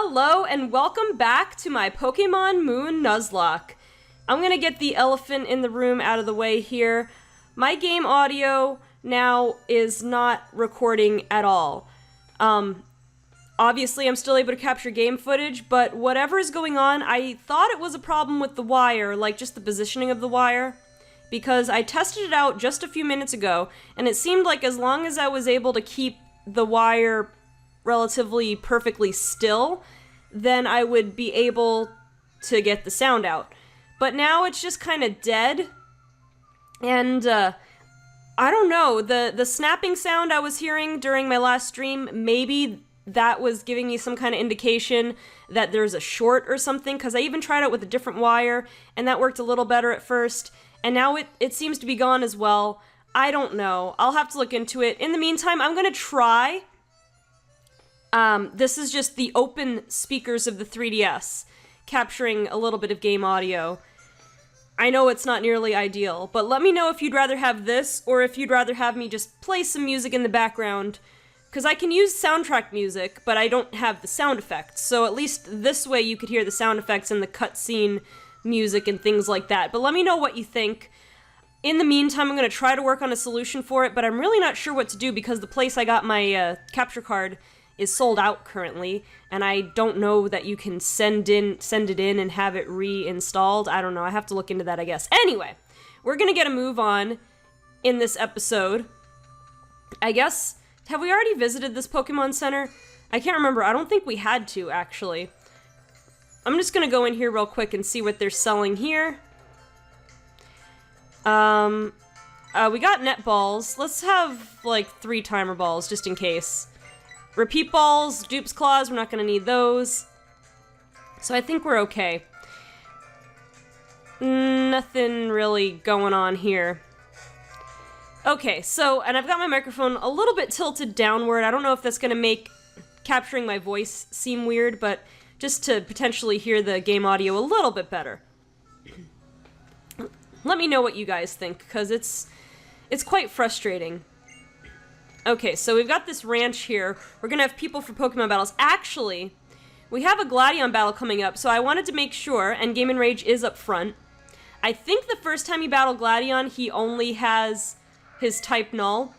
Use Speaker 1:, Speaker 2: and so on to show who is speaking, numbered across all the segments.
Speaker 1: Hello and welcome back to my Pokemon Moon Nuzlocke. I'm gonna get the elephant in the room out of the way here. My game audio now is not recording at all. Obviously I'm still able to capture game footage, but whatever is going on, I thought it was a problem with the wire, like just the positioning of the wire, because I tested it out just a few minutes ago, and it seemed like as long as I was able to keep the wire relatively perfectly still, then I would be able to get the sound out. But now it's just kind of dead, and I don't know, the snapping sound I was hearing during my last stream, maybe that was giving me some kind of indication that there's a short or something, because I even tried it with a different wire, and that worked a little better at first, and now it seems to be gone as well. I don't know. I'll have to look into it. In the meantime, I'm gonna try. This is just the open speakers of the 3DS, capturing a little bit of game audio. I know it's not nearly ideal, but let me know if you'd rather have this, or if you'd rather have me just play some music in the background, because I can use soundtrack music, but I don't have the sound effects, so at least this way you could hear the sound effects and the cutscene music and things like that. But let me know what you think. In the meantime, I'm going to try to work on a solution for it, but I'm really not sure what to do because the place I got my capture card is sold out currently, and I don't know that you can send it in and have it reinstalled. I don't know. I have to look into that, I guess. Anyway, we're going to get a move on in this episode. I guess, have we already visited this Pokemon Center? I can't remember. I don't think we had to, actually. I'm just going to go in here real quick and see what they're selling here. We got net balls. Let's have, like, 3 timer balls, just in case. Repeat balls, dupes claws, we're not gonna need those. So I think we're okay. Nothing really going on here. Okay, so, and I've got my microphone a little bit tilted downward. I don't know if that's gonna make capturing my voice seem weird, but just to potentially hear the game audio a little bit better. Let me know what you guys think, because it's quite frustrating. Okay, so we've got this ranch here. We're gonna have people for Pokemon battles. Actually, we have a Gladiator battle coming up, so I wanted to make sure, and Game & Rage is up front. I think the first time you battle Gladiator, he only has his type null.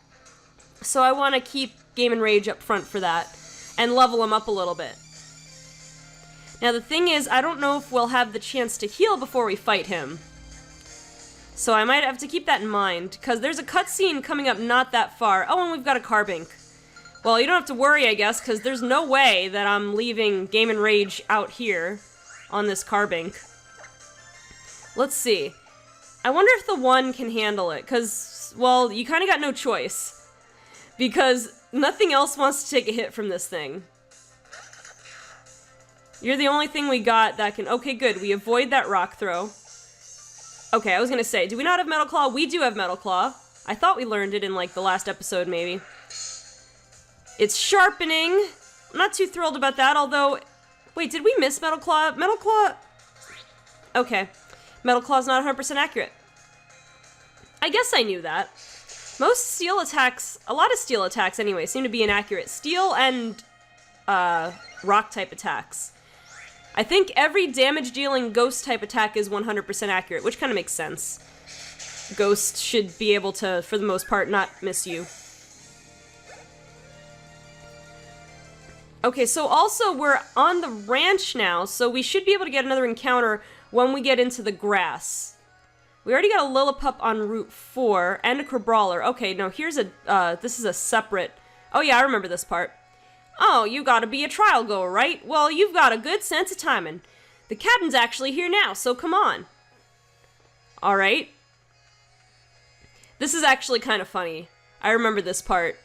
Speaker 1: So I want to keep Game & Rage up front for that, and level him up a little bit. Now the thing is, I don't know if we'll have the chance to heal before we fight him. So I might have to keep that in mind, because there's a cutscene coming up not that far. Oh, and we've got a Carbink. Well, you don't have to worry, I guess, because there's no way that I'm leaving Game & Rage out here on this Carbink. Let's see. I wonder if the 1 can handle it, because, well, you kind of got no choice. Because nothing else wants to take a hit from this thing. You're the only thing we got that can... Okay, good. We avoid that rock throw. Okay, I was gonna say, do we not have Metal Claw? We do have Metal Claw. I thought we learned it in, like, the last episode, maybe. It's sharpening. I'm not too thrilled about that, although... Wait, did we miss Metal Claw? Metal Claw... Okay. Metal Claw's not 100% accurate. I guess I knew that. Most steel attacks, a lot of steel attacks anyway, seem to be inaccurate. Steel and, rock-type attacks. I think every damage-dealing ghost-type attack is 100% accurate, which kind of makes sense. Ghost should be able to, for the most part, not miss you. Okay, so also we're on the ranch now, so we should be able to get another encounter when we get into the grass. We already got a Lillipup on Route 4, and a Crabrawler. Okay, no, here's a, this is a separate... Oh yeah, I remember this part. Oh, you gotta be a trial goer, right? Well, you've got a good sense of timing. The captain's actually here now, so come on. Alright. This is actually kind of funny. I remember this part.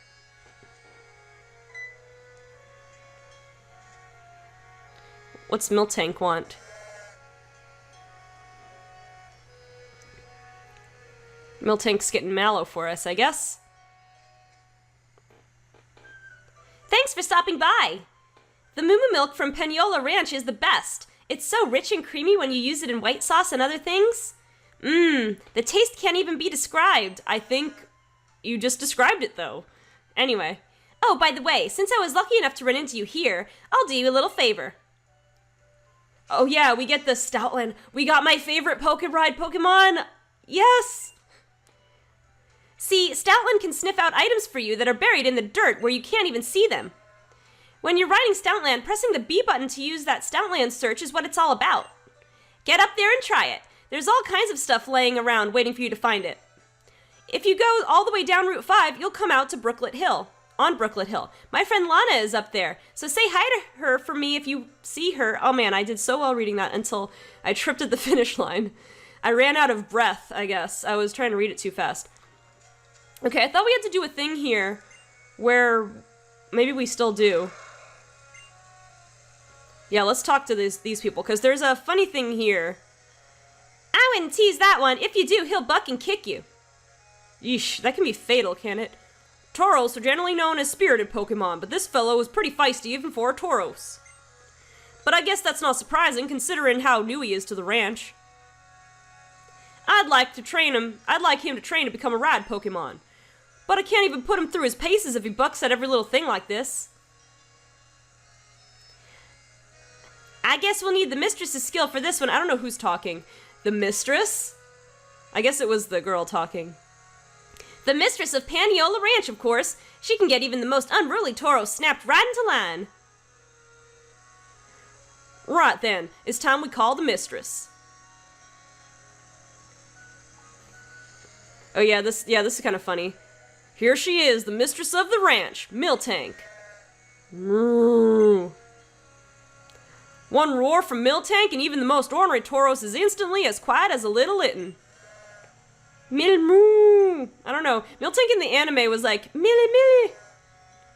Speaker 1: What's Miltank want? Miltank's getting mallow for us, I guess. Thanks for stopping by! The Moo milk from Penola Ranch is the best. It's so rich and creamy when you use it in white sauce and other things. The taste can't even be described. I think you just described it, though. Anyway. Oh, by the way, since I was lucky enough to run into you here, I'll do you a little favor. Oh yeah, we get the Stoutland. We got my favorite Ride Pokemon. Yes! See, Stoutland can sniff out items for you that are buried in the dirt where you can't even see them. When you're riding Stoutland, pressing the B button to use that Stoutland search is what it's all about. Get up there and try it. There's all kinds of stuff laying around waiting for you to find it. If you go all the way down Route 5, you'll come out to Brooklet Hill. On Brooklet Hill. My friend Lana is up there, so say hi to her for me if you see her. Oh man, I did so well reading that until I tripped at the finish line. I ran out of breath, I guess. I was trying to read it too fast. Okay, I thought we had to do a thing here where maybe we still do. Yeah, let's talk to these people, because there's a funny thing here. I wouldn't tease that one. If you do, he'll buck and kick you. Yeesh, that can be fatal, can it? Tauros are generally known as spirited Pokemon, but this fellow is pretty feisty even for a Tauros. But I guess that's not surprising, considering how new he is to the ranch. I'd like him to train to become a ride Pokemon. But I can't even put him through his paces if he bucks at every little thing like this. I guess we'll need the mistress's skill for this one. I don't know who's talking. The mistress? I guess it was the girl talking. The mistress of Paniola Ranch, of course. She can get even the most unruly Tauros snapped right into line. Right then, it's time we call the mistress. Oh yeah, this is kind of funny. Here she is, the mistress of the ranch, Miltank. Moo. One roar from Miltank and even the most ornery Tauros is instantly as quiet as a little litten. Moo. I don't know. Miltank in the anime was like, millie.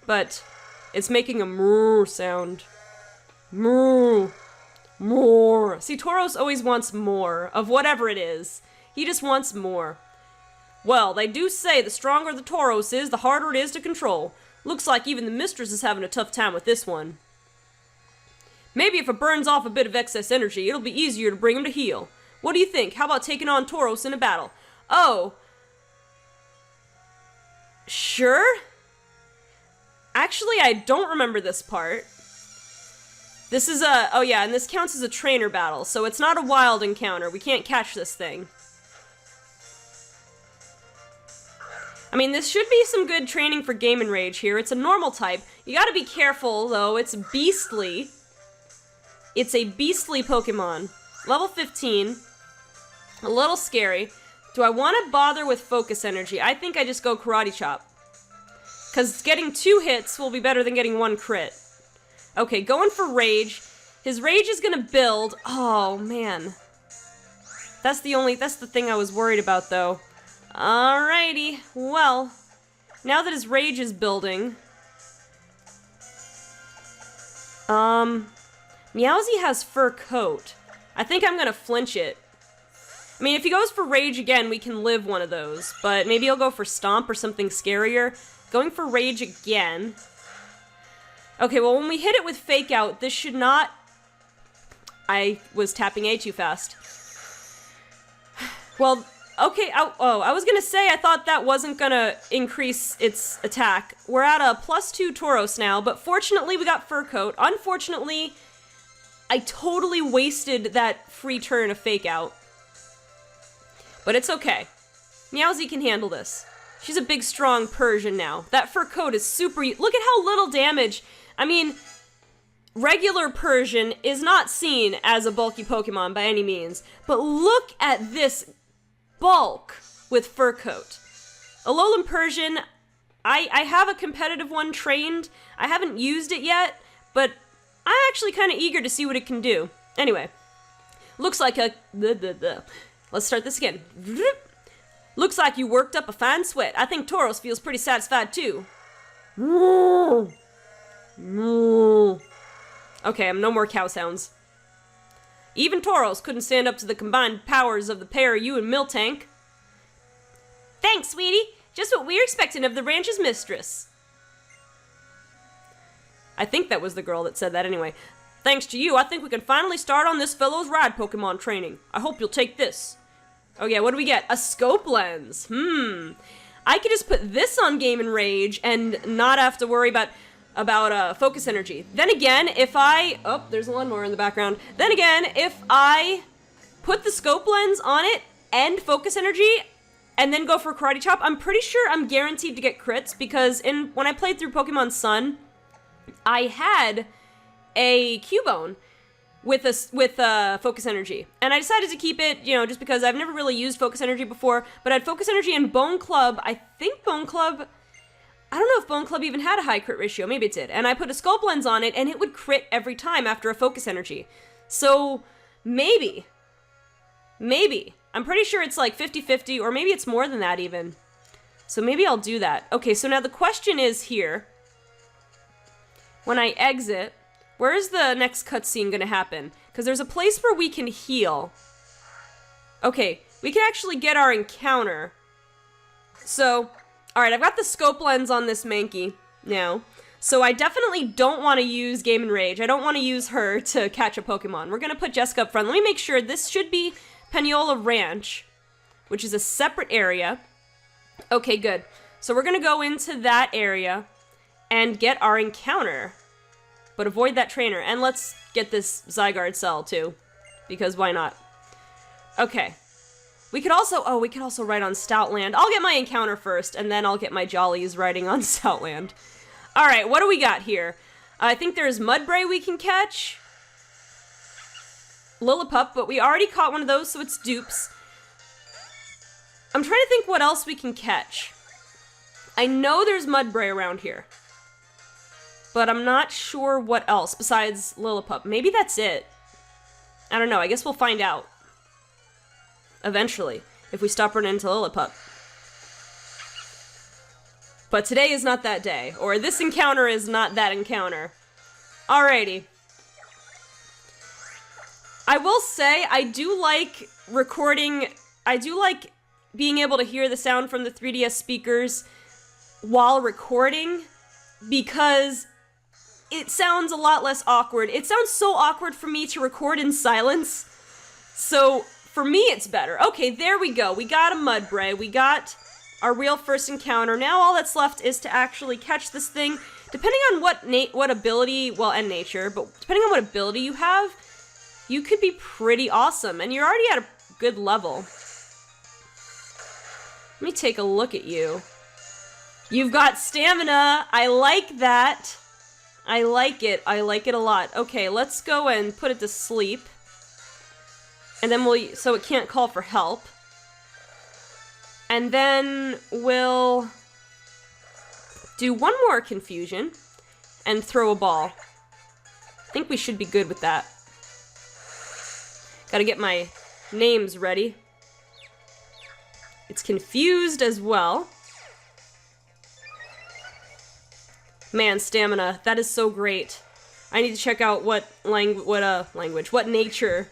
Speaker 1: But it's making a moo sound. Moo. More. See, Tauros always wants more of whatever it is. He just wants more. Well, they do say the stronger the Tauros is, the harder it is to control. Looks like even the mistress is having a tough time with this one. Maybe if it burns off a bit of excess energy, it'll be easier to bring him to heel. What do you think? How about taking on Tauros in a battle? Oh. Sure? Actually, I don't remember this part. This is oh yeah, and this counts as a trainer battle, so it's not a wild encounter. We can't catch this thing. I mean, this should be some good training for Game & Rage here. It's a normal type. You gotta be careful, though. It's beastly. It's a beastly Pokemon. Level 15. A little scary. Do I want to bother with Focus Energy? I think I just go Karate Chop. Because getting 2 hits will be better than getting 1 crit. Okay, going for Rage. His Rage is gonna build. Oh, man. That's the thing I was worried about, though. Alrighty, well, now that his Rage is building, Meowsy has Fur Coat. I think I'm gonna flinch it. I mean, if he goes for Rage again, we can live one of those, but maybe he'll go for Stomp or something scarier. Going for Rage again. Okay, well, when we hit it with Fake Out, this should not... I was tapping A too fast. Well... Okay, I was gonna say I thought that wasn't gonna increase its attack. We're at a +2 Tauros now, but fortunately we got Fur Coat. Unfortunately, I totally wasted that free turn of Fake Out. But it's okay. Meowsy can handle this. She's a big, strong Persian now. That Fur Coat is super... Look at how little damage... I mean, regular Persian is not seen as a bulky Pokemon by any means, but look at this... bulk with Fur Coat. Alolan Persian, I have a competitive one trained. I haven't used it yet, but I'm actually kind of eager to see what it can do. Anyway, looks like a... Let's start this again. Looks like you worked up a fine sweat. I think Tauros feels pretty satisfied too. Okay, no more cow sounds. Even Tauros couldn't stand up to the combined powers of the pair of you and Miltank. Thanks, sweetie. Just what we're expecting of the ranch's mistress. I think that was the girl that said that anyway. Thanks to you, I think we can finally start on this fellow's ride Pokemon training. I hope you'll take this. Oh yeah, what do we get? A scope lens. I could just put this on Game & Rage and not have to worry about... focus energy. Then again, if I... Oh, there's a lawnmower in the background. Then again, if I put the scope lens on it and focus energy and then go for Karate Chop, I'm pretty sure I'm guaranteed to get crits, because when I played through Pokemon Sun, I had a Cubone with focus energy, and I decided to keep it, just because I've never really used focus energy before, but I had focus energy in Bone Club. I think Bone Club... I don't know if Bone Club even had a high crit ratio. Maybe it did. And I put a scope lens on it, and it would crit every time after a focus energy. So, maybe. I'm pretty sure it's like 50-50, or maybe it's more than that even. So maybe I'll do that. Okay, so now the question is here. When I exit, where is the next cutscene gonna happen? Because there's a place where we can heal. Okay, we can actually get our encounter. So... Alright, I've got the scope lens on this Mankey now, so I definitely don't want to use Game & Rage. I don't want to use her to catch a Pokemon. We're going to put Jessica up front. Let me make sure this should be Paniolo Ranch, which is a separate area. Okay, good. So we're going to go into that area and get our encounter, but avoid that trainer. And let's get this Zygarde cell, too, because why not? Okay. We could also ride on Stoutland. I'll get my encounter first, and then I'll get my jollies riding on Stoutland. Alright, what do we got here? I think there's Mudbray we can catch. Lillipup, but we already caught one of those, so it's dupes. I'm trying to think what else we can catch. I know there's Mudbray around here, but I'm not sure what else besides Lillipup. Maybe that's it. I don't know. I guess we'll find out. Eventually, if we stop running into Lillipup. But today is not that day, or this encounter is not that encounter. Alrighty. I will say, I do like recording, I do like being able to hear the sound from the 3DS speakers while recording, because it sounds a lot less awkward. It sounds so awkward for me to record in silence, so... For me, it's better. Okay, there we go. We got a Mudbray. We got our real first encounter. Now all that's left is to actually catch this thing. Depending on what ability, well, and nature, but depending on what ability you have, you could be pretty awesome. And you're already at a good level. Let me take a look at you. You've got stamina. I like that. I like it. I like it a lot. Okay, let's go and put it to sleep. And then so it can't call for help. And then we'll do one more confusion and throw a ball. I think we should be good with that. Gotta get my names ready. It's confused as well. Man, stamina, that is so great. I need to check out what nature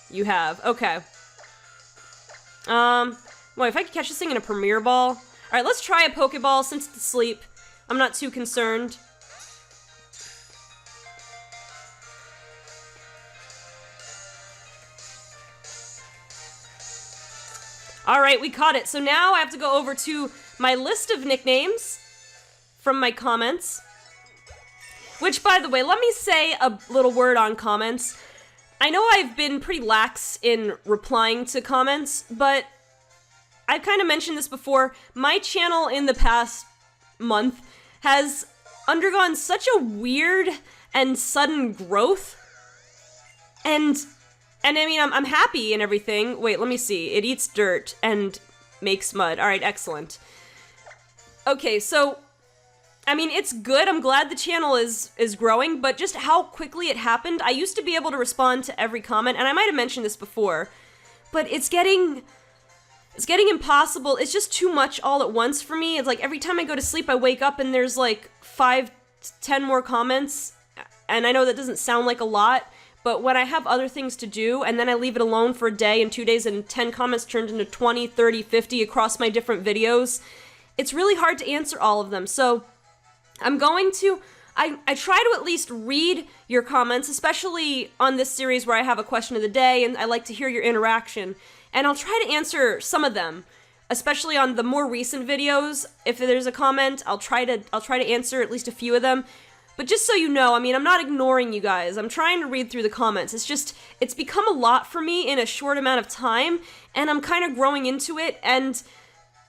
Speaker 1: you have. Okay. Well, if I could catch this thing in a Premier Ball. Alright, let's try a Pokeball since it's asleep. I'm not too concerned. Alright, we caught it. So now I have to go over to my list of nicknames from my comments. Which, by the way, let me say a little word on comments. I know I've been pretty lax in replying to comments, but I've kind of mentioned this before. My channel in the past month has undergone such a weird and sudden growth. And I mean, I'm happy and everything. Wait, let me see. It eats dirt and makes mud. All right, excellent. Okay, so... I mean, it's good. I'm glad the channel is growing, but just how quickly it happened. I used to be able to respond to every comment, and I might have mentioned this before, but it's getting impossible. It's just too much all at once for me. It's like every time I go to sleep, I wake up and there's like 5-10 more comments, and I know that doesn't sound like a lot, but when I have other things to do, and then I leave it alone for a day and 2 days, and 10 comments turned into 20, 30, 50 across my different videos, it's really hard to answer all of them. So I'm going to, I try to at least read your comments, especially on this series where I have a question of the day, and I like to hear your interaction. And I'll try to answer some of them, especially on the more recent videos. If there's a comment, I'll try to answer at least a few of them. But just so you know, I mean, I'm not ignoring you guys. I'm trying to read through the comments. It's just, it's become a lot for me in a short amount of time, and I'm kind of growing into it, and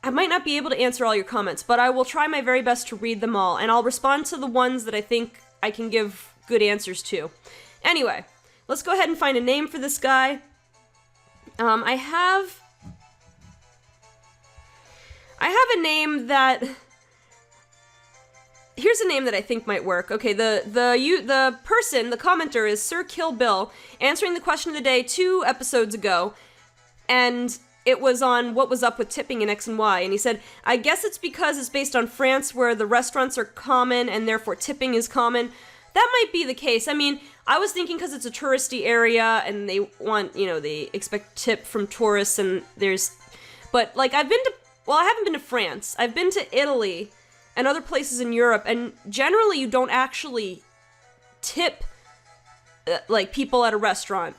Speaker 1: I might not be able to answer all your comments, but I will try my very best to read them all, and I'll respond to the ones that I think I can give good answers to. Anyway, let's go ahead and find a name for this guy. I have a name that... Here's a name that I think might work. Okay, the person, the commenter, is Sir Kill Bill, answering the question of the day 2 episodes ago, and it was on what was up with tipping in X and Y, and he said, I guess it's because it's based on France where the restaurants are common and therefore tipping is common. That might be the case. I mean, I was thinking because it's a touristy area and they want, you know, they expect tip from tourists and there's... But, like, I haven't been to France. I've been to Italy and other places in Europe, and generally you don't actually tip, like, people at a restaurant.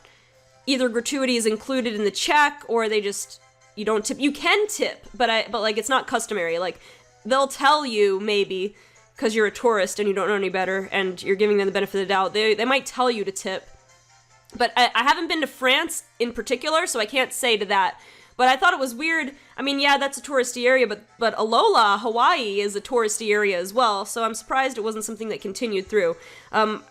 Speaker 1: Either gratuity is included in the check, or they just, you don't tip. You can tip, but like, it's not customary. Like, they'll tell you, maybe, because you're a tourist and you don't know any better, and you're giving them the benefit of the doubt, they might tell you to tip. But I haven't been to France in particular, so I can't say to that. But I thought it was weird. I mean, yeah, that's a touristy area, but Alola, Hawaii, is a touristy area as well, so I'm surprised it wasn't something that continued through.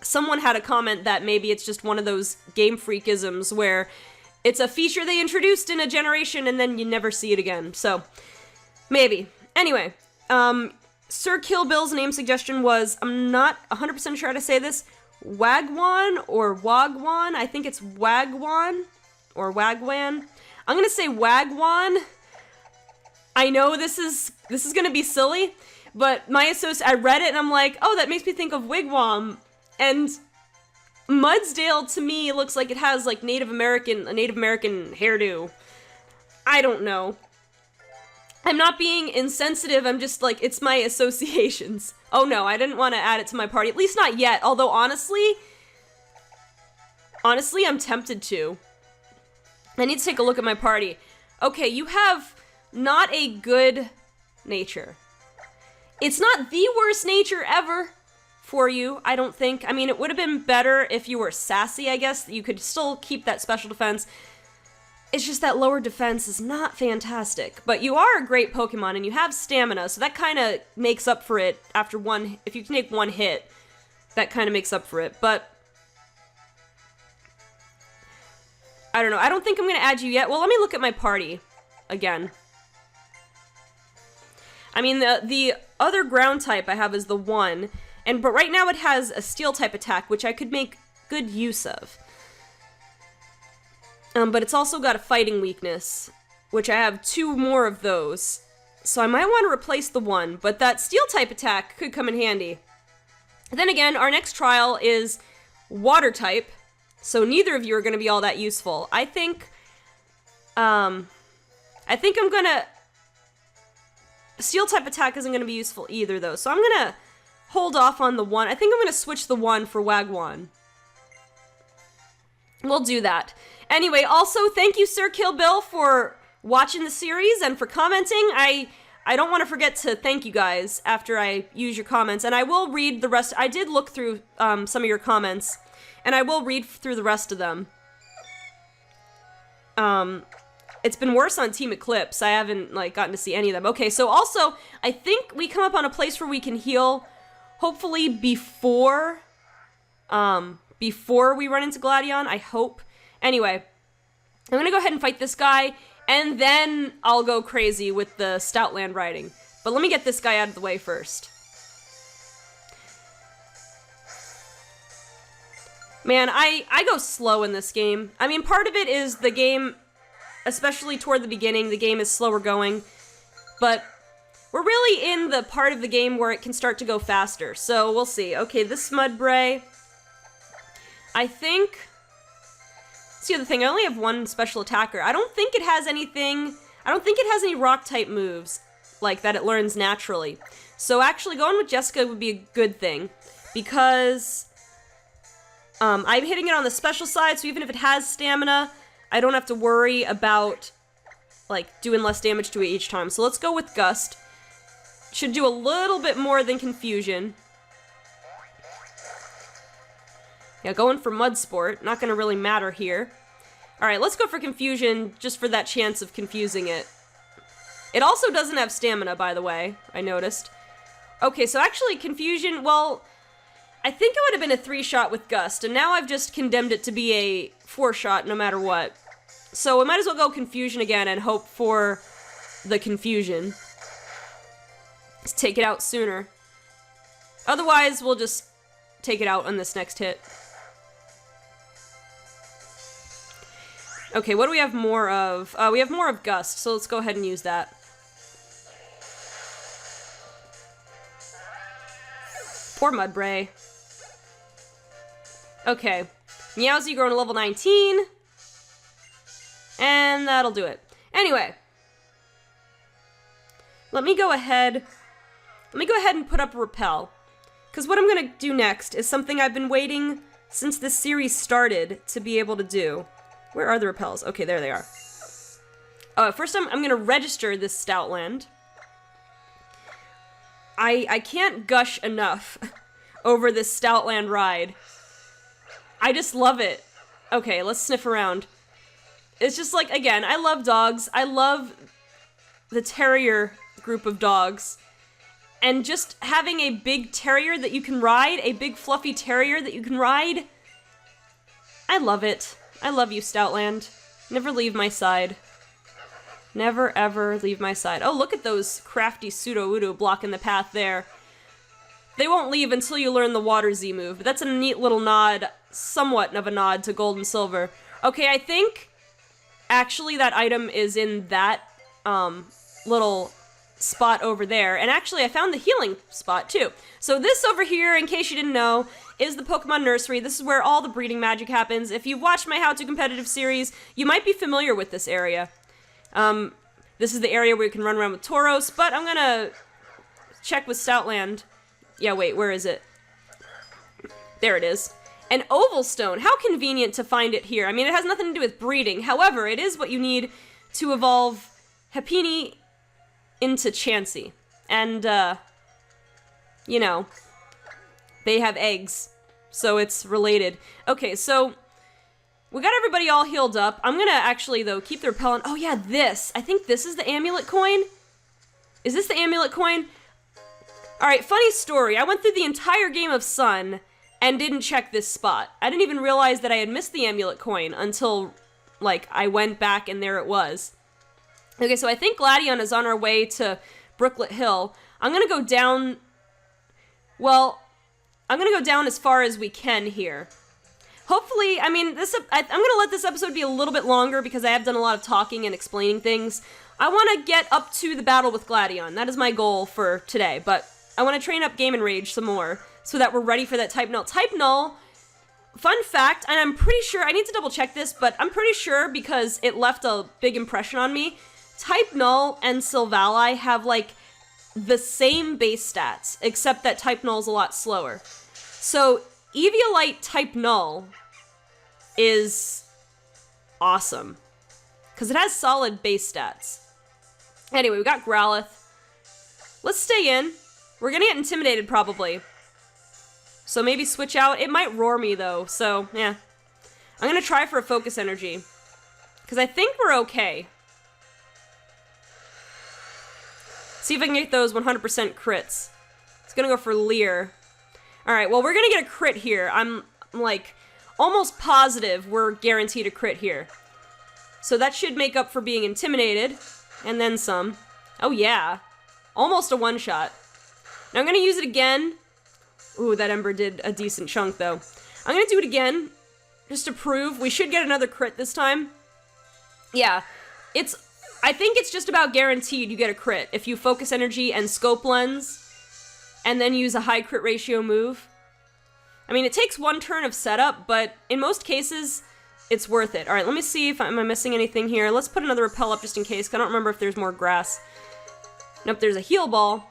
Speaker 1: Someone had a comment that maybe it's just one of those Game Freakisms where it's a feature they introduced in a generation and then you never see it again, so maybe. Anyway, Sir Kill Bill's name suggestion was, I'm not 100% sure how to say this, Wagwan or Wagwan. I think it's Wagwan or Wagwan. I'm gonna say Wagwan. I know this is gonna be silly, but I read it and I'm like, oh, that makes me think of Wigwam. And Mudsdale to me looks like it has like a Native American hairdo. I don't know. I'm not being insensitive, I'm just like, it's my associations. Oh no, I didn't want to add it to my party, at least not yet, although honestly, I'm tempted to. I need to take a look at my party. Okay, you have not a good nature. It's not the worst nature ever for you, I don't think. I mean, it would have been better if you were sassy, I guess. You could still keep that special defense. It's just that lower defense is not fantastic. But you are a great Pokemon, and you have stamina, so that kind of makes up for it after one... If you can take one hit, that kind of makes up for it. But I don't know. I don't think I'm going to add you yet. Well, let me look at my party again. I mean, the other ground type I have is the 1, but right now it has a steel type attack, which I could make good use of. But it's also got a fighting weakness, which I have 2 more of those. So I might want to replace the 1, but that steel type attack could come in handy. Then again, our next trial is water type, so neither of you are going to be all that useful. I think I'm gonna... Steel type attack isn't going to be useful either, though, so I'm going to hold off on the 1. I think I'm going to switch the 1 for Wagwan. We'll do that. Anyway, also, thank you, Sir Kill Bill, for watching the series and for commenting. I don't want to forget to thank you guys after I use your comments, and I will read the rest. I did look through some of your comments, and I will read through the rest of them. It's been worse on Team Eclipse. I haven't, like, gotten to see any of them. Okay, so also, I think we come up on a place where we can heal, hopefully before we run into Gladion, I hope. Anyway, I'm gonna go ahead and fight this guy, and then I'll go crazy with the Stoutland riding. But let me get this guy out of the way first. Man, I go slow in this game. I mean, part of it is the game, especially toward the beginning, the game is slower going. But we're really in the part of the game where it can start to go faster. So we'll see. Okay, this Mudbray, I think... That's the other thing, I only have 1 special attacker. I don't think it has anything... I don't think it has any rock-type moves like that it learns naturally. So actually going with Jessica would be a good thing. Because I'm hitting it on the special side, so even if it has stamina, I don't have to worry about, like, doing less damage to it each time. So let's go with Gust. Should do a little bit more than Confusion. Yeah, going for Mud Sport. Not gonna really matter here. Alright, let's go for Confusion, just for that chance of confusing it. It also doesn't have stamina, by the way, I noticed. Okay, so actually Confusion, well, I think it would have been a 3-shot with Gust, and now I've just condemned it to be a 4-shot no matter what. So we might as well go Confusion again and hope for the Confusion. Let's take it out sooner. Otherwise, we'll just take it out on this next hit. Okay, what do we have more of? We have more of Gust, so let's go ahead and use that. Poor Mudbray. Okay. Meowsy growing to level 19. And that'll do it. Anyway. Let me go ahead and put up a Repel. Because what I'm going to do next is something I've been waiting since this series started to be able to do. Where are the Repels? Okay, there they are. First I'm going to register this Stoutland. I can't gush enough over this Stoutland ride. I just love it. Okay, let's sniff around. It's just like, again, I love dogs. I love the terrier group of dogs. And just having a big terrier that you can ride, a big fluffy terrier that you can ride, I love it. I love you, Stoutland. Never leave my side. Never, ever leave my side. Oh, look at those crafty Sudowoodo blocking the path there. They won't leave until you learn the Water Z move, but that's a neat little nod, somewhat of a nod to Gold and Silver. Okay, I think actually that item is in that little spot over there, and actually I found the healing spot too. So this over here, in case you didn't know, is the Pokemon Nursery. This is where all the breeding magic happens. If you've watched my How To Competitive series, you might be familiar with this area. This is the area where you can run around with Tauros, but I'm gonna check with Stoutland. Yeah, wait, where is it? There it is. An Oval Stone. How convenient to find it here. I mean, it has nothing to do with breeding. However, it is what you need to evolve Happiny into Chansey. And, you know, they have eggs, so it's related. Okay, so we got everybody all healed up. I'm gonna actually, though, keep the repellent. Oh, yeah, this. I think this is the amulet coin. Is this the amulet coin? Alright, funny story. I went through the entire game of Sun and didn't check this spot. I didn't even realize that I had missed the amulet coin until, like, I went back and there it was. Okay, so I think Gladion is on our way to Brooklet Hill. I'm gonna go down... Well, I'm gonna go down as far as we can here. Hopefully, I mean, I'm gonna let this episode be a little bit longer because I have done a lot of talking and explaining things. I want to get up to the battle with Gladion. That is my goal for today, but I want to train up Game and Rage some more so that we're ready for that Type Null. Type Null, fun fact, and I'm pretty sure, I need to double check this, but I'm pretty sure because it left a big impression on me, Type Null and Silvally have, like, the same base stats, except that Type Null is a lot slower. So, Eviolite Type Null is awesome, because it has solid base stats. Anyway, we got Growlithe. Let's stay in. We're gonna get intimidated, probably. So maybe switch out. It might roar me, though, so, yeah. I'm gonna try for a Focus Energy, because I think we're okay. See if I can get those 100% crits. It's gonna go for Leer. Alright, well, we're gonna get a crit here. I'm like, almost positive we're guaranteed a crit here. So that should make up for being intimidated, and then some. Oh, yeah. Almost a one-shot. Now I'm gonna use it again. Ooh, that Ember did a decent chunk, though. I'm gonna do it again, just to prove. We should get another crit this time. Yeah, I think it's just about guaranteed you get a crit if you Focus Energy and Scope Lens, and then use a high crit ratio move. I mean, it takes one turn of setup, but in most cases, it's worth it. Alright, let me see if am I missing anything here. Let's put another Repel up just in case, 'cause I don't remember if there's more grass. Nope, there's a Heal Ball.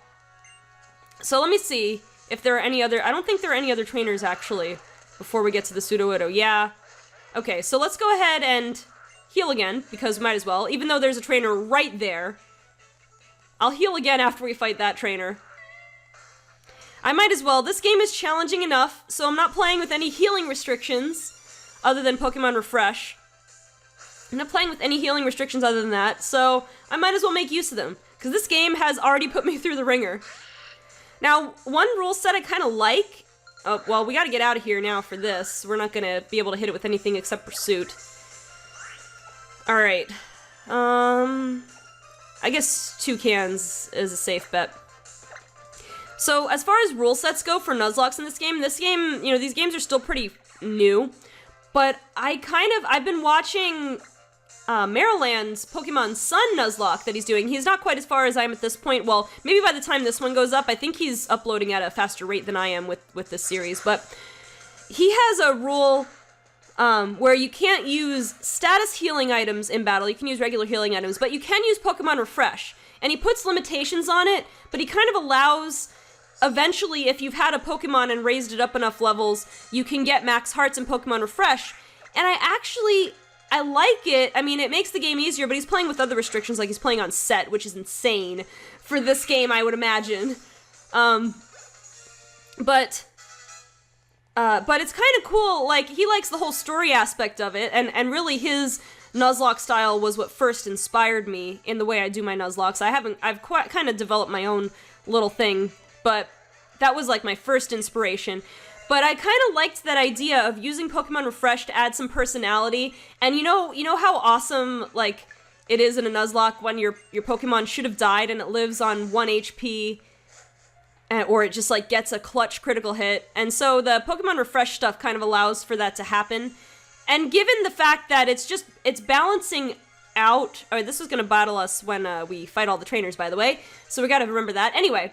Speaker 1: So let me see if there are any other... I don't think there are any other trainers, actually, before we get to the Sudowoodo. Yeah. Okay, so let's go ahead and heal again, because we might as well, even though there's a trainer right there. I'll heal again after we fight that trainer. I might as well. This game is challenging enough, so I'm not playing with any healing restrictions other than Pokemon Refresh. I'm not playing with any healing restrictions other than that, so I might as well make use of them, because this game has already put me through the ringer. Now, one rule set I kind of like... Oh, well, we gotta get out of here now for this. We're not gonna be able to hit it with anything except Pursuit. Alright. I guess Toucans is a safe bet. So, as far as rule sets go for Nuzlocks in this game, you know, these games are still pretty new, but I've been watching Maryland's Pokemon Sun Nuzlocke that he's doing. He's not quite as far as I am at this point. Well, maybe by the time this one goes up, I think he's uploading at a faster rate than I am with this series, but he has a rule where you can't use status healing items in battle. You can use regular healing items, but you can use Pokemon Refresh. And he puts limitations on it, but he kind of allows... Eventually, if you've had a Pokemon and raised it up enough levels, you can get max hearts in Pokemon Refresh. And I like it. I mean, it makes the game easier, but he's playing with other restrictions, like he's playing on set, which is insane for this game, I would imagine. But it's kind of cool. Like, he likes the whole story aspect of it, and really his Nuzlocke style was what first inspired me in the way I do my Nuzlockes. I've kind of developed my own little thing, but that was like my first inspiration. But I kind of liked that idea of using Pokemon Refresh to add some personality. And you know how awesome like it is in a Nuzlocke when your Pokemon should have died and it lives on 1 HP, or it just like gets a clutch critical hit. And so the Pokemon Refresh stuff kind of allows for that to happen. And given the fact that it's balancing out. Oh, this is gonna battle us when we fight all the trainers, by the way. So we gotta remember that. Anyway.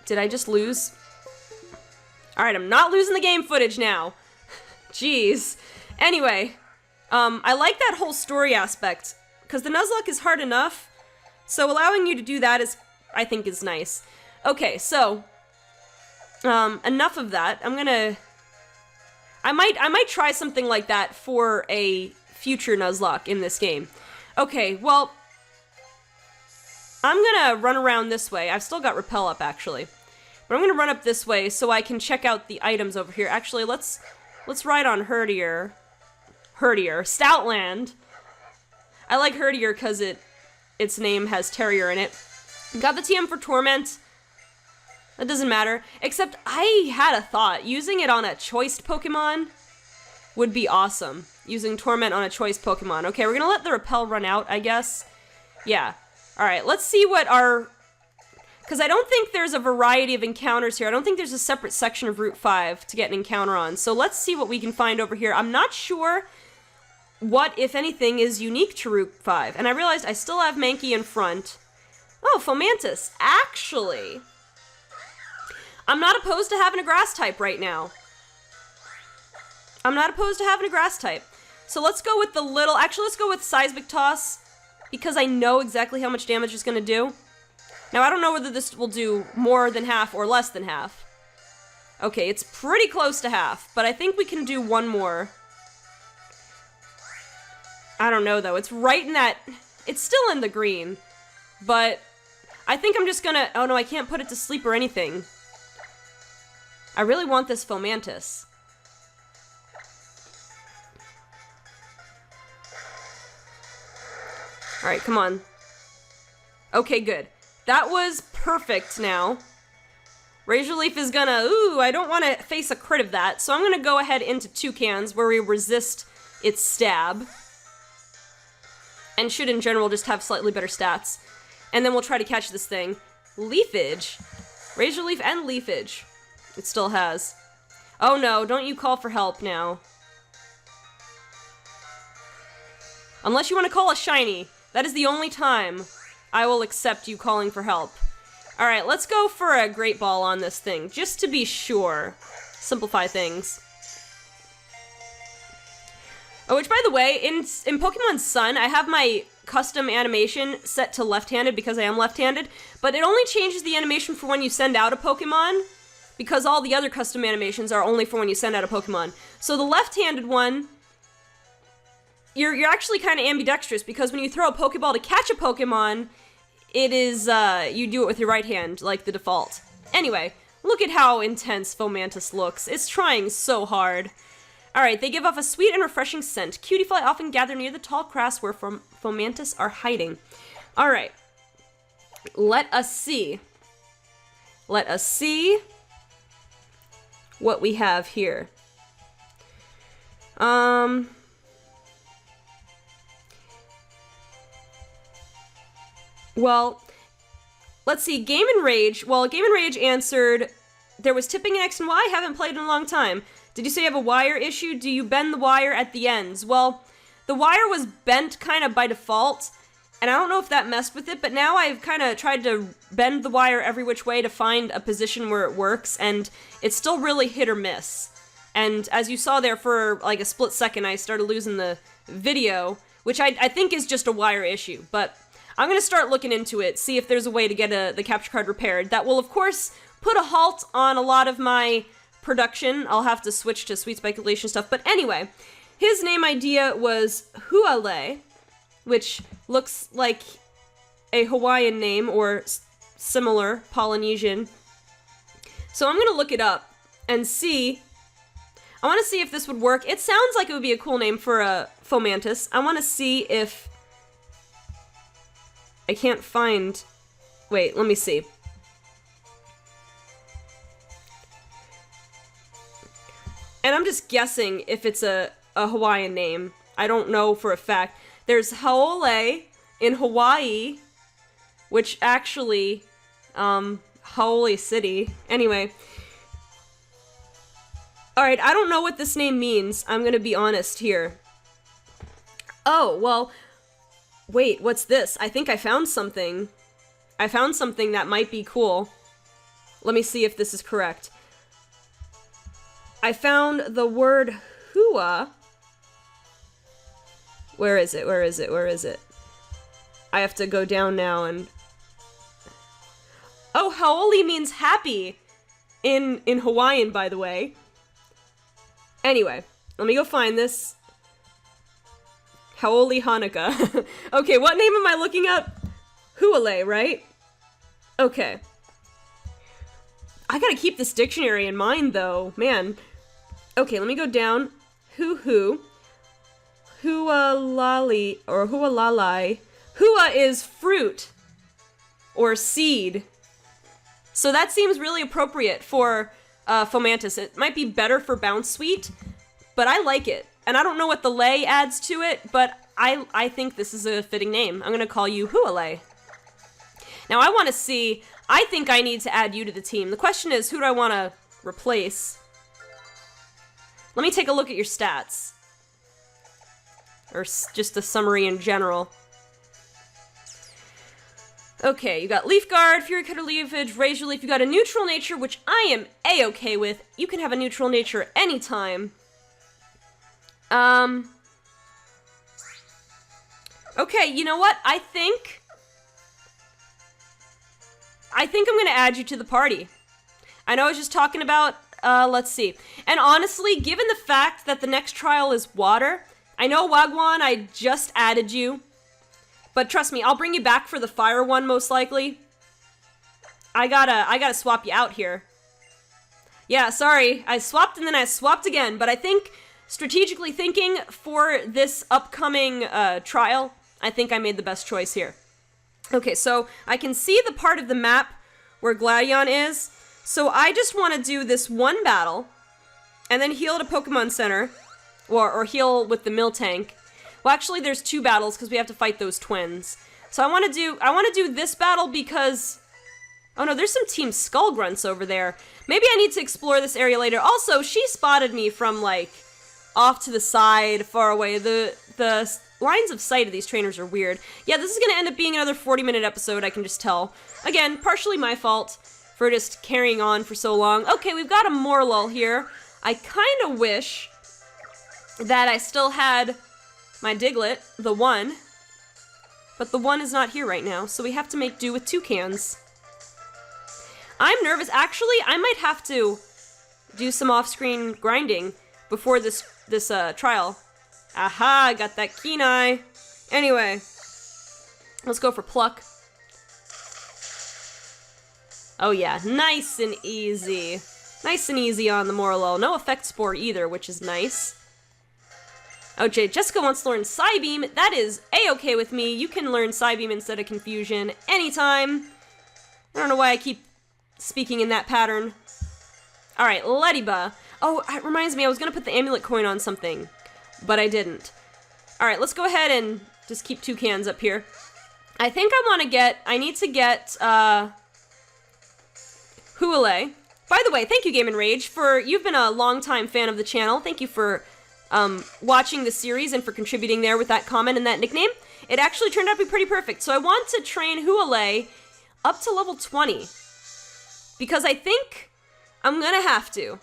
Speaker 1: Did I just lose? Alright, I'm not losing the game footage now. Jeez. Anyway, I like that whole story aspect, because the Nuzlocke is hard enough, so allowing you to do that I think is nice. Okay, so, enough of that. I might try something like that for a future Nuzlocke in this game. Okay, well, I'm gonna run around this way. I've still got Repel up, actually. But I'm gonna run up this way so I can check out the items over here. Actually, let's ride on Herdier. Stoutland. I like Herdier because its name has Terrier in it. Got the TM for Torment. That doesn't matter. Except I had a thought. Using it on a choiced Pokemon would be awesome. Using Torment on a choiced Pokemon. Okay, we're gonna let the Repel run out, I guess. Yeah. Alright, let's see what our... Because I don't think there's a variety of encounters here. I don't think there's a separate section of Route 5 to get an encounter on. So let's see what we can find over here. I'm not sure what, if anything, is unique to Route 5. And I realized I still have Mankey in front. Oh, Fomantis. Actually, I'm not opposed to having a grass type right now. I'm not opposed to having a grass type. So let's go with the little... Actually, let's go with Seismic Toss, because I know exactly how much damage it's going to do. Now, I don't know whether this will do more than half or less than half. Okay, it's pretty close to half, but I think we can do one more. I don't know, though. It's right in that... It's still in the green, but I think I'm just gonna... Oh, no, I can't put it to sleep or anything. I really want this Fomantis. Alright, come on. Okay, good. That was perfect now. Razor Leaf is gonna... Ooh, I don't want to face a crit of that, so I'm gonna go ahead into Toucans, where we resist its stab. And should, in general, just have slightly better stats. And then we'll try to catch this thing. Leafage. Razor Leaf and Leafage. It still has. Oh no, don't you call for help now. Unless you want to call a shiny. That is the only time I will accept you calling for help. Alright, let's go for a Great Ball on this thing, just to be sure. Simplify things. Oh, which, by the way, in Pokemon Sun, I have my custom animation set to left-handed because I am left-handed, but it only changes the animation for when you send out a Pokemon, because all the other custom animations are only for when you send out a Pokemon. So the left-handed one, you're actually kind of ambidextrous, because when you throw a Pokeball to catch a Pokemon, it is, you do it with your right hand, like the default. Anyway, look at how intense Fomantis looks. It's trying so hard. Alright, they give off a sweet and refreshing scent. Cutie fly often gather near the tall grass where Fomantis are hiding. Alright. Let us see. Let us see what we have here. Well, let's see. Game and Rage. Well, Game and Rage answered, there was tipping in X and Y. Haven't played in a long time. Did you say you have a wire issue? Do you bend the wire at the ends? Well, the wire was bent kind of by default, and I don't know if that messed with it, but now I've kind of tried to bend the wire every which way to find a position where it works, and it's still really hit or miss. And as you saw there, for like a split second, I started losing the video, which I think is just a wire issue, but I'm going to start looking into it, see if there's a way to get the capture card repaired. That will, of course, put a halt on a lot of my production. I'll have to switch to sweet speculation stuff. But anyway, his name idea was Huale, which looks like a Hawaiian name or similar Polynesian. So I'm going to look it up and see. I want to see if this would work. It sounds like it would be a cool name for a Fomantis. I want to see if I can't find... Wait, let me see. And I'm just guessing if it's a Hawaiian name. I don't know for a fact. There's Haole in Hawaii, which actually, Haole City. Anyway. Alright, I don't know what this name means. I'm gonna be honest here. Oh, well... Wait, what's this? I think I found something. I found something that might be cool. Let me see if this is correct. I found the word hua. Where is it? Where is it? Where is it? I have to go down now and... Oh, haole means happy in Hawaiian, by the way. Anyway, let me go find this. Haole Hanukkah. Okay, what name am I looking up? Huale, right? Okay. I gotta keep this dictionary in mind, though. Man. Okay, let me go down. Hualali, or hualalai. Hua is fruit. Or seed. So that seems really appropriate for Fomantis. It might be better for Bounce Sweet, but I like it. And I don't know what the lay adds to it, but I think this is a fitting name. I'm gonna call you Huale. Now I want to see, I think I need to add you to the team. The question is, who do I want to replace? Let me take a look at your stats. Or just the summary in general. Okay, you got Leaf Guard, Fury Cutter Leafage, Razor Leaf. You got a neutral nature, which I am A-okay with. You can have a neutral nature anytime. Okay, you know what? I think I'm gonna add you to the party. I know I was just talking about, let's see. And honestly, given the fact that the next trial is water, I know Wagwan, I just added you. But trust me, I'll bring you back for the fire one, most likely. I gotta swap you out here. Yeah, sorry. I swapped and then I swapped again, but I think, strategically thinking, for this upcoming, trial, I think I made the best choice here. Okay, so I can see the part of the map where Gladion is, so I just want to do this one battle, and then heal at a Pokemon Center, or heal with the Miltank. Well, actually, there's two battles, because we have to fight those twins. So I want to do this battle because... Oh no, there's some Team Skull Grunts over there. Maybe I need to explore this area later. Also, she spotted me from, like, off to the side, far away. The lines of sight of these trainers are weird. Yeah, this is going to end up being another 40-minute episode, I can just tell. Again, partially my fault for just carrying on for so long. Okay, we've got a Morlull here. I kind of wish that I still had my Diglett, the one, but the one is not here right now, so we have to make do with toucans. I'm nervous. Actually, I might have to do some off-screen grinding before this trial. Aha, got that keen eye. Anyway, let's go for Pluck. Oh yeah, nice and easy. Nice and easy on the Morlo. No effect spore either, which is nice. Okay, Jessica wants to learn Psybeam. That is a-okay with me. You can learn Psybeam instead of Confusion anytime. I don't know why I keep speaking in that pattern. Alright, Lediba. Oh, it reminds me, I was gonna put the amulet coin on something, but I didn't. Alright, let's go ahead and just keep Toucans up here. I think I need to get, Huale. By the way, thank you, Game & Rage, you've been a long-time fan of the channel. Thank you for watching the series and for contributing there with that comment and that nickname. It actually turned out to be pretty perfect. So I want to train Huale up to level 20. Because I think I'm gonna have to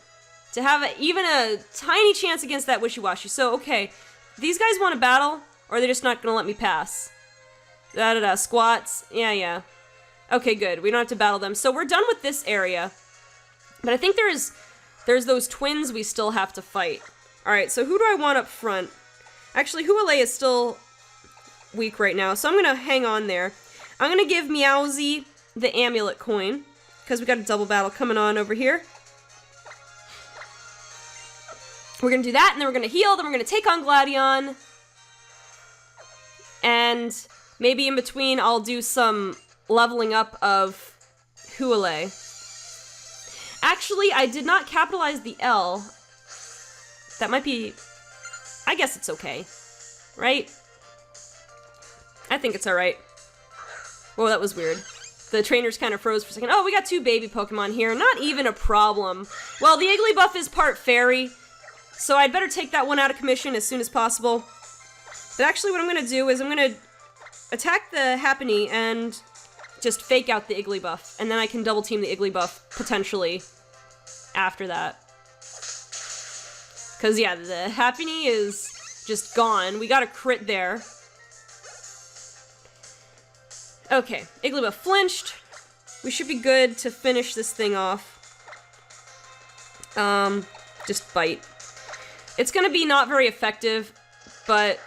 Speaker 1: have even a tiny chance against that Wishy-Washy. So, okay, these guys want to battle, or they're just not gonna let me pass. Da-da-da, squats, yeah. Okay, good, we don't have to battle them. So we're done with this area. But I think there's those twins we still have to fight. Alright, so who do I want up front? Actually, Huale is still weak right now, so I'm gonna hang on there. I'm gonna give Meowsy the amulet coin, because we got a double battle coming on over here. We're gonna do that, and then we're gonna heal, then we're gonna take on Gladion. And maybe in between I'll do some leveling up of Huale. Actually, I did not capitalize the L. That might be... I guess it's okay. Right? I think it's alright. Whoa, that was weird. The trainers kind of froze for a second. Oh, we got 2 baby Pokemon here. Not even a problem. Well, the Igglybuff is part fairy, so I'd better take that one out of commission as soon as possible. But actually what I'm going to do is I'm going to attack the Happiny and just fake out the Igglybuff, and then I can double team the Igglybuff, potentially, after that. Because, yeah, the Happiny is just gone. We got a crit there. Okay, Igglybuff flinched. We should be good to finish this thing off. Just bite. It's gonna be not very effective, but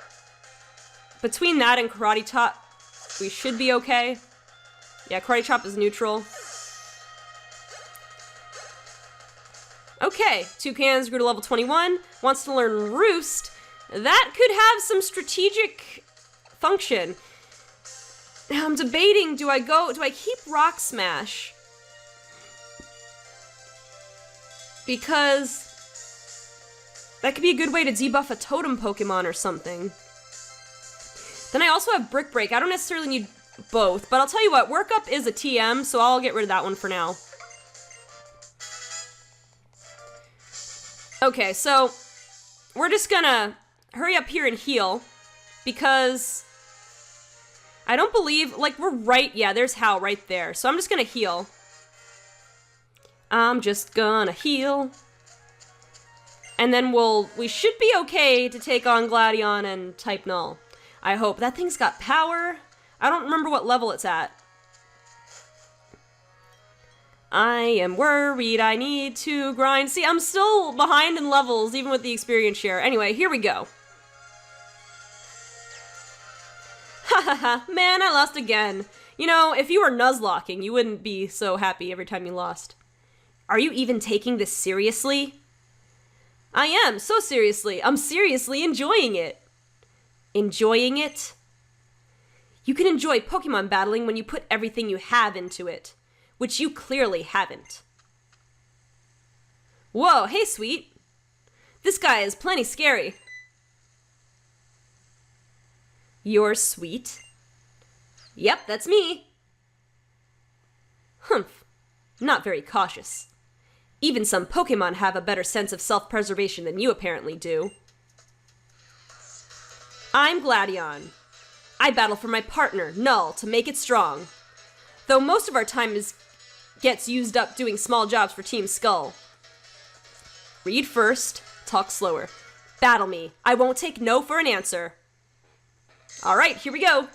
Speaker 1: between that and Karate Chop, we should be okay. Yeah, Karate Chop is neutral. Okay, Toucans grew to level 21, wants to learn Roost. That could have some strategic function. Now I'm debating, do I keep Rock Smash? Because that could be a good way to debuff a totem Pokemon or something. Then I also have Brick Break. I don't necessarily need both, but I'll tell you what, Work Up is a TM, so I'll get rid of that one for now. Okay, so we're just gonna hurry up here and heal, because I don't believe, like, we're right, yeah, there's Hal right there, so I'm just gonna heal. I'm just gonna heal. And then we should be okay to take on Gladion and type Null. I hope. That thing's got power. I don't remember what level it's at. I am worried, I need to grind. See, I'm still behind in levels, even with the experience share. Anyway, here we go. Ha ha ha, man, I lost again. You know, if you were Nuzlocking, you wouldn't be so happy every time you lost. Are you even taking this seriously? I am, so seriously. I'm seriously enjoying it. Enjoying it? You can enjoy Pokemon battling when you put everything you have into it, which you clearly haven't. Whoa, hey, Sweet. This guy is plenty scary. You're Sweet? Yep, that's me. Humph. Not very cautious. Even some Pokemon have a better sense of self-preservation than you apparently do. I'm Gladion. I battle for my partner, Null, to make it strong. Though most of our time gets used up doing small jobs for Team Skull. Read first, talk slower. Battle me. I won't take no for an answer. Alright, here we go.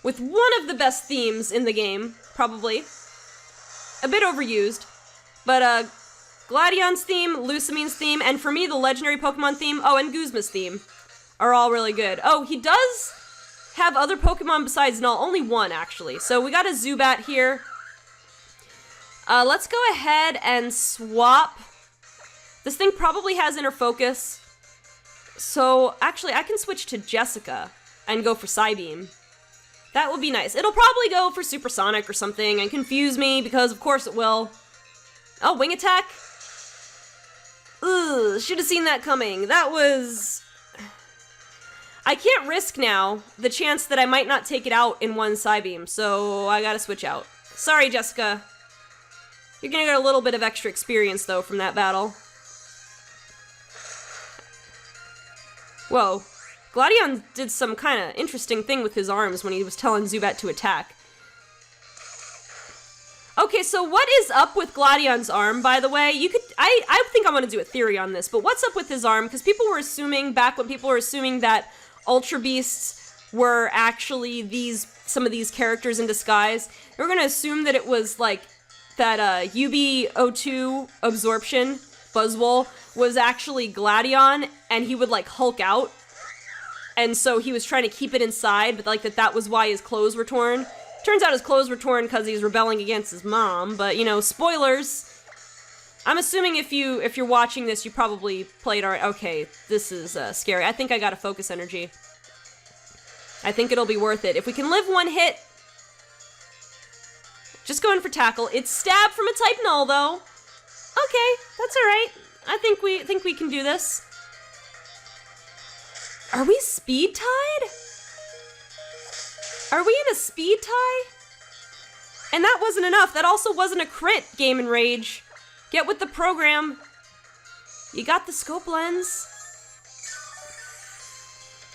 Speaker 1: With one of the best themes in the game, probably. A bit overused. But, Gladion's theme, Lucamine's theme, and for me, the legendary Pokemon theme, oh, and Guzma's theme, are all really good. Oh, he does have other Pokemon besides Null. Only one, actually. So we got a Zubat here. Let's go ahead and swap. This thing probably has inner focus. So, actually, I can switch to Jessica and go for Psybeam. That would be nice. It'll probably go for Supersonic or something and confuse me, because of course it will. Oh, Wing Attack? Ugh, should have seen that coming. That was... I can't risk now the chance that I might not take it out in one Psybeam, so I gotta switch out. Sorry, Jessica. You're gonna get a little bit of extra experience, though, from that battle. Whoa. Gladion did some kind of interesting thing with his arms when he was telling Zubat to attack. Okay, so what is up with Gladion's arm, by the way? I think I want to do a theory on this, but what's up with his arm? Because people were assuming, back when people were assuming that Ultra Beasts were actually some of these characters in disguise, they were going to assume that it was like that UB02 absorption, Buzzwole, was actually Gladion, and he would like Hulk out. And so he was trying to keep it inside, but like that was why his clothes were torn. Turns out his clothes were torn because he's rebelling against his mom, but you know, spoilers. I'm assuming if you're watching this, you probably played already. Okay, this is scary. I think I got a focus energy. I think it'll be worth it. If we can live one hit, just going for tackle. It's stab from a type null though. Okay, that's all right. I think we can do this. Are we speed tied? Are we in a speed tie? And that wasn't enough. That also wasn't a crit, Game and Rage. Get with the program. You got the scope lens.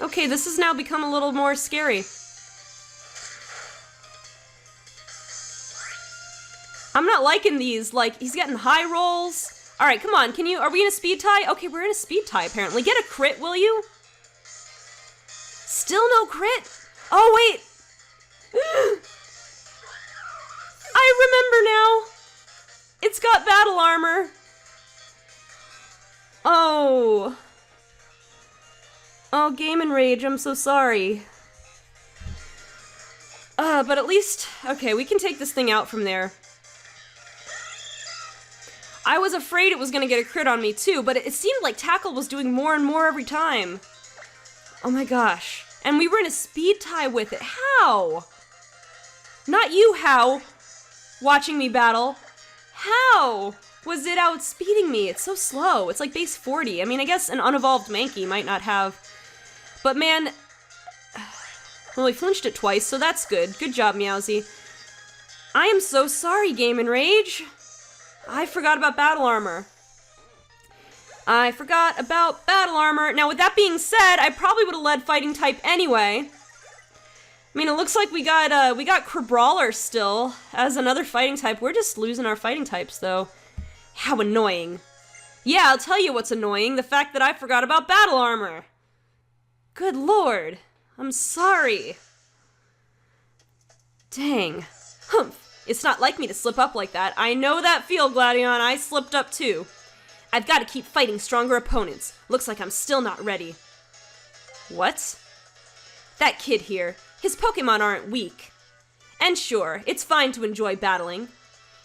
Speaker 1: Okay, this has now become a little more scary. I'm not liking these. Like, he's getting high rolls. All right, come on. Are we in a speed tie? Okay, we're in a speed tie, apparently. Get a crit, will you? Still no crit? Oh, wait. I remember now. It's got battle armor. Oh. Oh, Game and Rage, I'm so sorry. But at least, okay, we can take this thing out from there. I was afraid it was gonna get a crit on me too, but it seemed like Tackle was doing more and more every time. Oh my gosh. And we were in a speed tie with it. How? Not you, how? Watching me battle. How was it outspeeding me? It's so slow. It's like base 40. I mean, I guess an unevolved Mankey might not have. But man, well, he flinched it twice, so that's good. Good job, Meowsy. I am so sorry, Game and Rage. I forgot about battle armor. I forgot about battle armor. Now, with that being said, I probably would have led fighting type anyway. I mean, it looks like we got Crabrawler still as another fighting type. We're just losing our fighting types, though. How annoying. Yeah, I'll tell you what's annoying. The fact that I forgot about battle armor. Good lord. I'm sorry. Dang. Humph. It's not like me to slip up like that. I know that feel, Gladion. I slipped up, too. I've got to keep fighting stronger opponents. Looks like I'm still not ready. What? That kid here. His Pokémon aren't weak. And sure, it's fine to enjoy battling.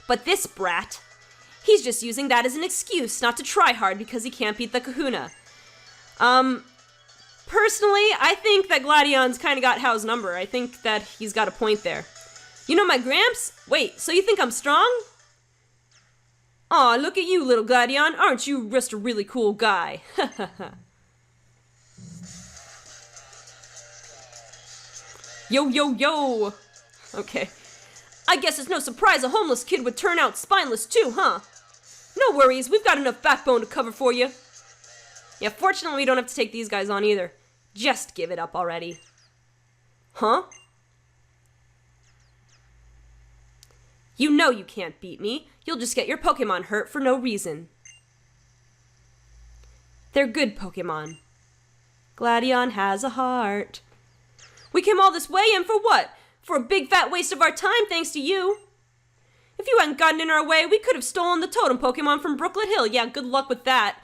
Speaker 1: But this brat, he's just using that as an excuse not to try hard because he can't beat the Kahuna. Personally, I think that Gladion's kind of got How's number. I think that he's got a point there. You know my Gramps? Wait, so you think I'm strong? Aw, look at you, little Gladion. Aren't you just a really cool guy? Ha ha ha. Yo, yo, yo! Okay. I guess it's no surprise a homeless kid would turn out spineless too, huh? No worries, we've got enough backbone to cover for you. Yeah, fortunately we don't have to take these guys on either. Just give it up already. Huh? You know you can't beat me. You'll just get your Pokémon hurt for no reason. They're good Pokémon. Gladion has a heart. We came all this way, and for what? For a big fat waste of our time, thanks to you. If you hadn't gotten in our way, we could have stolen the totem Pokémon from Brooklet Hill. Yeah, good luck with that.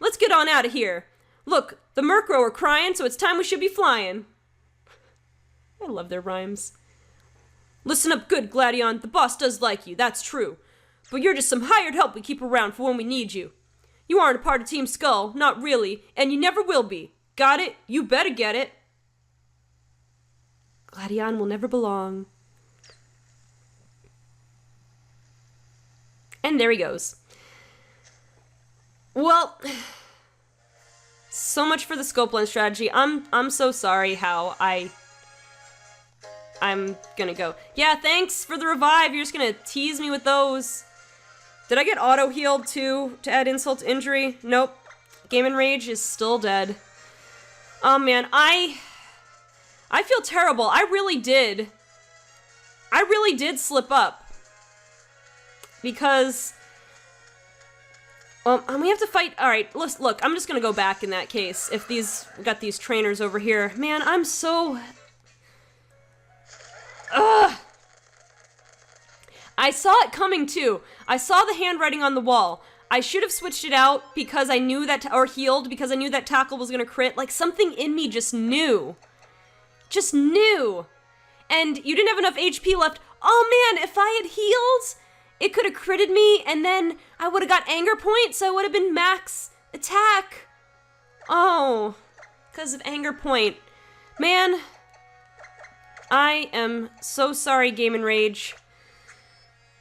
Speaker 1: Let's get on out of here. Look, the Murkrow are crying, so it's time we should be flying. I love their rhymes. Listen up good, Gladion. The boss does like you, that's true. but you're just some hired help we keep around for when we need you. You aren't a part of Team Skull, not really, and you never will be. Got it? You better get it. Gladion will never belong. And there he goes. Well, so much for the scope lens strategy. I'm so sorry how I'm gonna go. Yeah, thanks for the revive. You're just gonna tease me with those. Did I get auto healed too to add insult to injury? Nope. Game and Rage is still dead. Oh man, I feel terrible. I really did slip up. Because we have to fight. All right, look, I'm just gonna go back in that case. If we got these trainers over here, man, I'm so. Ugh. I saw it coming too. I saw the handwriting on the wall. I should have switched it out because I knew that, or healed because I knew that tackle was gonna crit. Like something in me just knew. Just knew. And you didn't have enough HP left. Oh man, if I had healed, it could have critted me, and then I would have got anger points, so I would have been max attack. Oh, because of anger point. Man, I am so sorry, Game and Rage.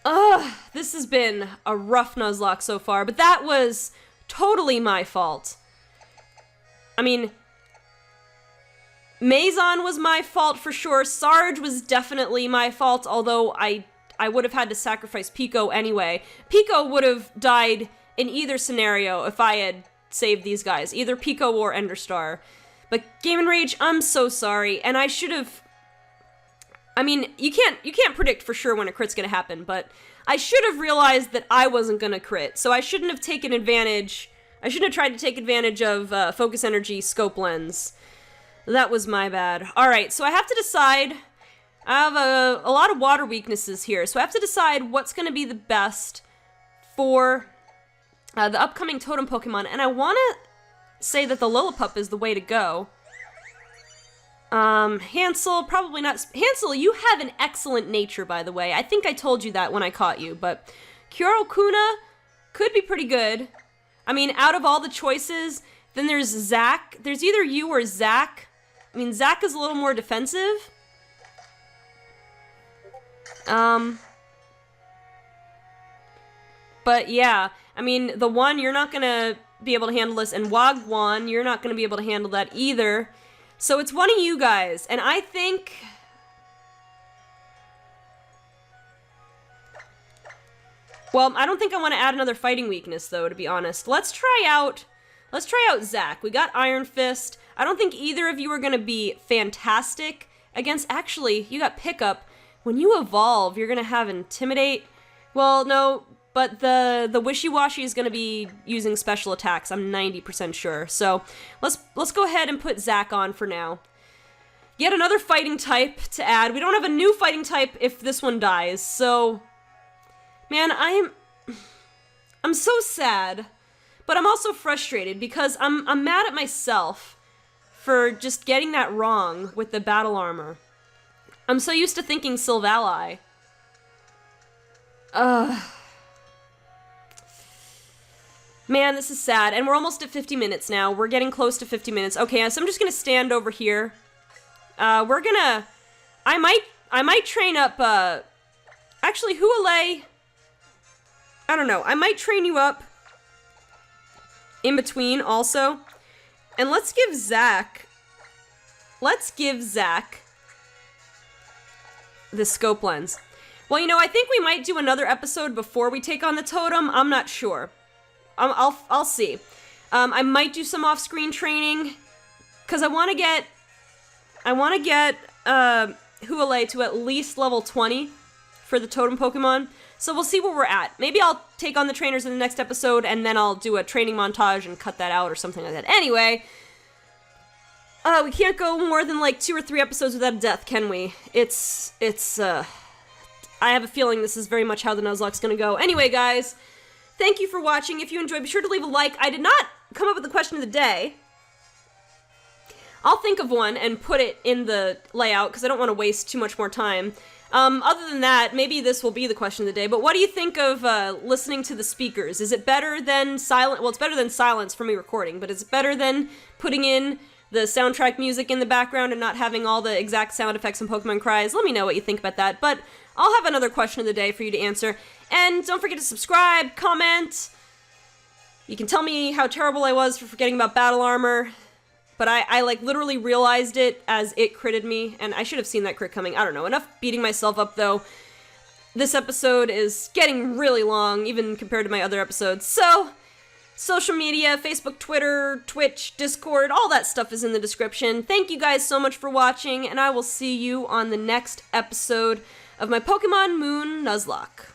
Speaker 1: Ugh, this has been a rough Nuzlocke so far, but that was totally my fault. I mean, Maison was my fault for sure. Sarge was definitely my fault, although I would have had to sacrifice Pico anyway. Pico would have died in either scenario if I had saved these guys, either Pico or Enderstar. But Game and Rage, I'm so sorry, and I should have. I mean, you can't predict for sure when a crit's gonna happen, but I should have realized that I wasn't gonna crit, so I shouldn't have taken advantage. I shouldn't have tried to take advantage of Focus Energy Scope Lens. That was my bad. All right, so I have to decide. I have a lot of water weaknesses here, so I have to decide what's gonna be the best for the upcoming totem Pokemon, and I want to say that the Lillipup is the way to go. Hansel, probably not. Hansel, you have an excellent nature, by the way. I think I told you that when I caught you, but Kyorokuna could be pretty good. I mean, out of all the choices, then there's Zach. There's either you or Zach. I mean, Zach is a little more defensive. But yeah, I mean, the one, you're not gonna be able to handle this, and Wagwan, you're not gonna be able to handle that either. So it's one of you guys, and I think. Well, I don't think I want to add another fighting weakness, though, to be honest. Let's try out Zach. We got Iron Fist. I don't think either of you are going to be fantastic against. Actually, you got Pickup. When you evolve, you're going to have Intimidate. Well, no, but the Wishy-Washy is going to be using special attacks. I'm 90% sure. So let's go ahead and put Zach on for now. Yet another fighting type to add. We don't have a new fighting type if this one dies. So, man, I'm so sad, but I'm also frustrated because I'm mad at myself for just getting that wrong with the battle armor. I'm so used to thinking Silvally. Man, this is sad, and we're almost at 50 minutes now. We're getting close to 50 minutes. Okay, so I'm just gonna stand over here. I might train up, actually, Huale, I don't know. I might train you up in between also. And let's give Zach the scope lens. Well, you know, I think we might do another episode before we take on the totem. I'm not sure. I'll see. I might do some off-screen training because I want to get Huale to at least level 20 for the totem Pokemon. So we'll see where we're at. Maybe I'll take on the trainers in the next episode and then I'll do a training montage and cut that out or something like that. Anyway, we can't go more than like 2 or 3 episodes without a death, can we? I have a feeling this is very much how the Nuzlocke's gonna go. Anyway, guys, thank you for watching. If you enjoyed, be sure to leave a like. I did not come up with the question of the day. I'll think of one and put it in the layout because I don't want to waste too much more time. Other than that, maybe this will be the question of the day, but what do you think of listening to the speakers? Is it better than silent? Well, it's better than silence for me recording, but is it better than putting in the soundtrack music in the background and not having all the exact sound effects and Pokemon cries? Let me know what you think about that, but I'll have another question of the day for you to answer. And don't forget to subscribe, comment. You can tell me how terrible I was for forgetting about battle armor. But I like literally realized it as it critted me, and I should have seen that crit coming. I don't know. Enough beating myself up, though. This episode is getting really long, even compared to my other episodes. So, social media, Facebook, Twitter, Twitch, Discord, all that stuff is in the description. Thank you guys so much for watching, and I will see you on the next episode of my Pokemon Moon Nuzlocke.